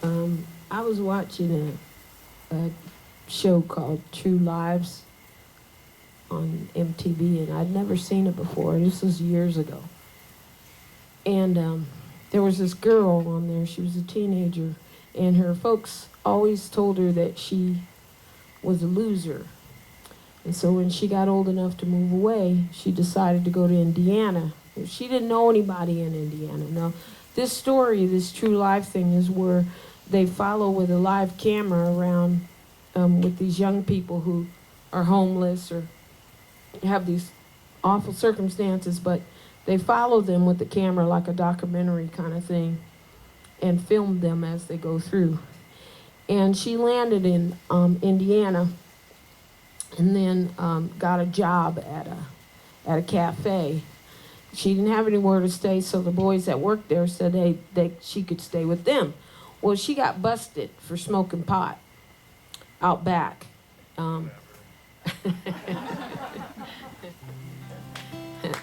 I was watching a show called True Lives on MTV, and I'd never seen it before. This was years ago. And there was this girl on there. She was a teenager, and her folks always told her that she was a loser. And so when she got old enough to move away, she decided to go to Indiana. She didn't know anybody in Indiana. Now, this story, this true life thing, is where they follow with a live camera around with these young people who are homeless or have these awful circumstances, but they follow them with the camera like a documentary kind of thing and film them as they go through. And she landed in Indiana and then got a job at a cafe. She didn't have anywhere to stay, so the boys that worked there said she could stay with them. Well, she got busted for smoking pot out back.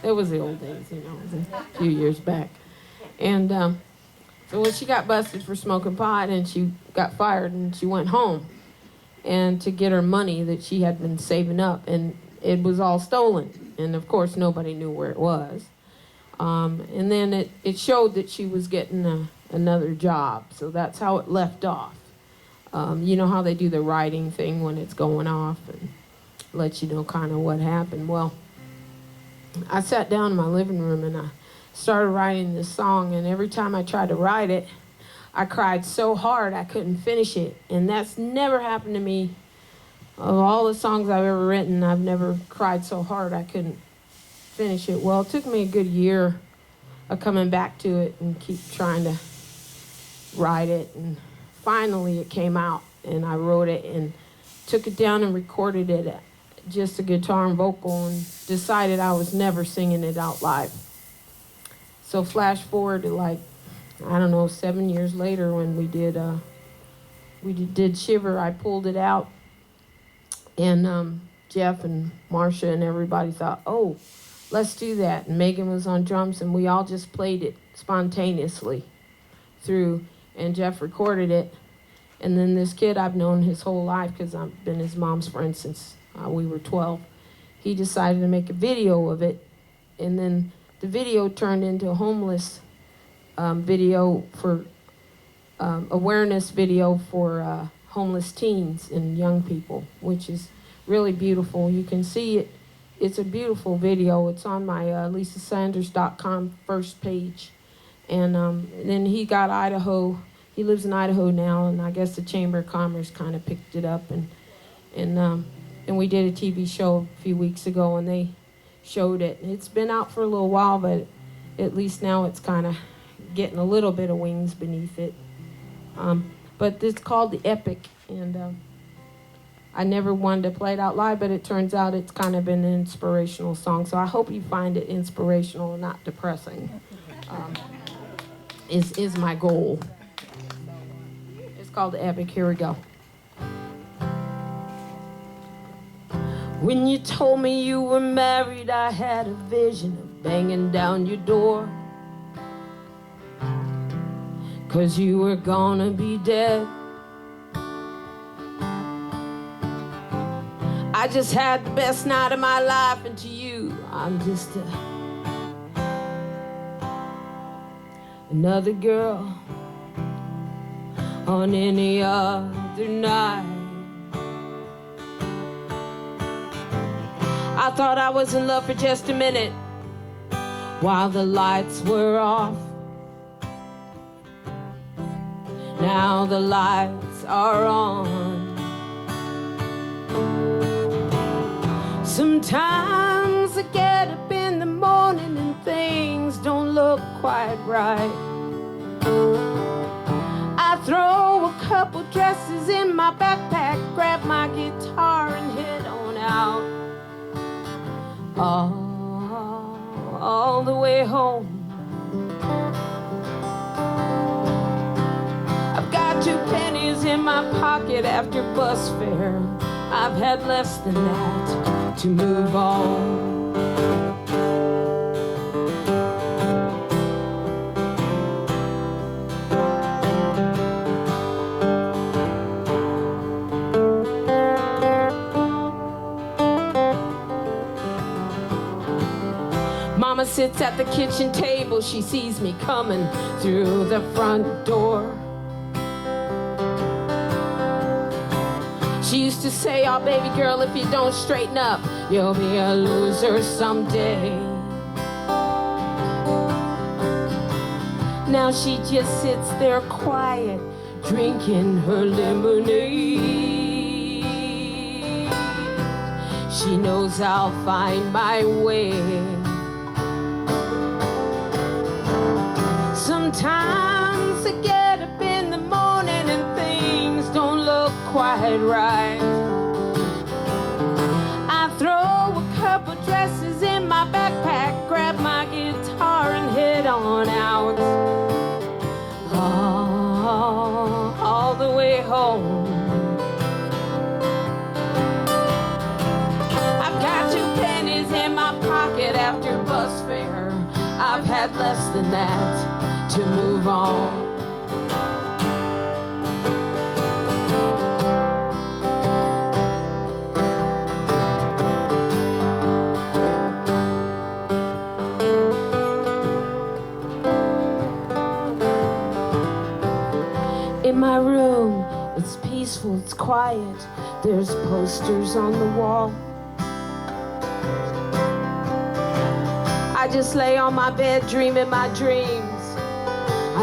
It was the old days, you know, it was a few years back. And so when she got busted for smoking pot, and she got fired, and she went home and to get her money that she had been saving up, and it was all stolen. And of course, nobody knew where it was. And then it showed that she was getting another job, so that's how it left off. You know how they do the writing thing when it's going off and let you know kind of what happened. Well, I sat down in my living room and I started writing this song, and every time I tried to write it, I cried so hard I couldn't finish it. And that's never happened to me. Of all the songs I've ever written, I've never cried so hard I couldn't finish it. Well, it took me a good year of coming back to it and keep trying to write it, and finally it came out, and I wrote it and took it down and recorded it, just a guitar and vocal, and decided I was never singing it out live. So flash forward to, like, I don't know, 7 years later, when we did Shiver, I pulled it out, and Jeff and Marcia and everybody thought, oh, let's do that. And Megan was on drums, and we all just played it spontaneously through, and Jeff recorded it. And then this kid I've known his whole life, because I've been his mom's friend since we were 12, he decided to make a video of it. And then the video turned into a homeless video for awareness video for homeless teens and young people, which is really beautiful. You can see it. It's a beautiful video. It's on my lisasanders.com first page. And then he got Idaho. He lives in Idaho now, and I guess the Chamber of Commerce kind of picked it up. And we did a TV show a few weeks ago, and they showed it. It's been out for a little while, but at least now it's kind of getting a little bit of wings beneath it. But it's called The Epic, and I never wanted to play it out live, but it turns out it's kind of been an inspirational song. So I hope you find it inspirational and not depressing, is my goal. It's called The Epic. Here we go. When you told me you were married, I had a vision of banging down your door, 'cause you were gonna be dead. I just had the best night of my life, and to you, I'm just another girl on any other night. I thought I was in love for just a minute while the lights were off. Now the lights are on. Sometimes I get up in the morning and things don't look quite right. I throw a couple dresses in my backpack, grab my guitar and head on out. All the way home. I've got 2 pennies in my pocket after bus fare. I've had less than that to move on. Mama sits at the kitchen table. She sees me coming through the front door. She used to say, "Oh, baby girl, if you don't straighten up, you'll be a loser someday." Now she just sits there quiet, drinking her lemonade. She knows I'll find my way. Sometimes I get up in the morning and things don't look quite right. I throw a couple dresses in my backpack, grab my guitar and head on out. All the way home. I've got 2 pennies in my pocket after bus fare. I've had less than that to move on. In my room, it's peaceful, it's quiet. There's posters on the wall. I just lay on my bed dreaming my dreams.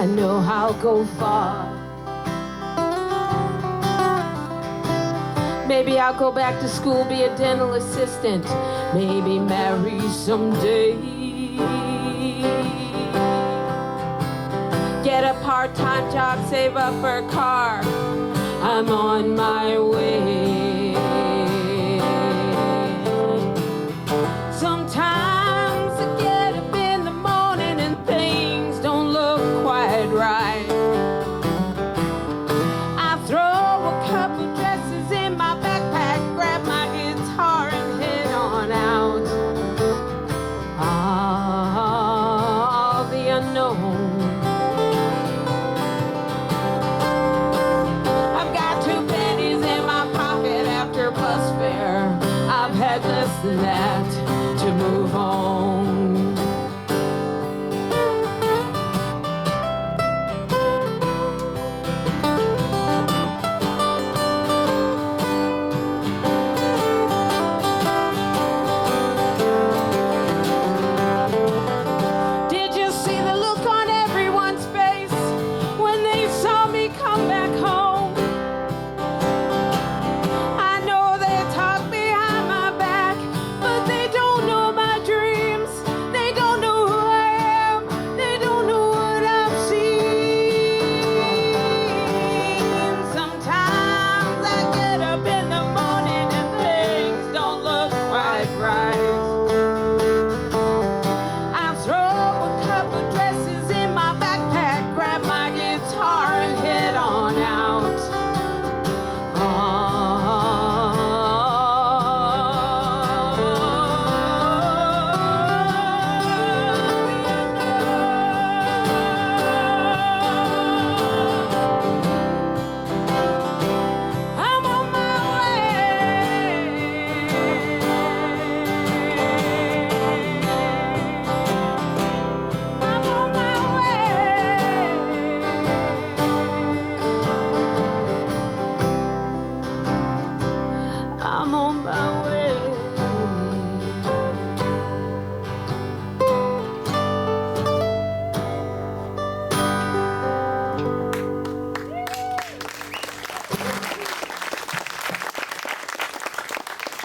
I know I'll go far. Maybe I'll go back to school, be a dental assistant. Maybe marry someday. Get a part-time job, save up for a car. I'm on my way. Sometimes I get up in the morning and things don't look quite right. I throw a couple dresses in my backpack, grab my guitar and head on out. The unknown. Bus fare. I've had less than that to move on. Did you see the look on everyone's face when they saw me come back home? I'm on my way.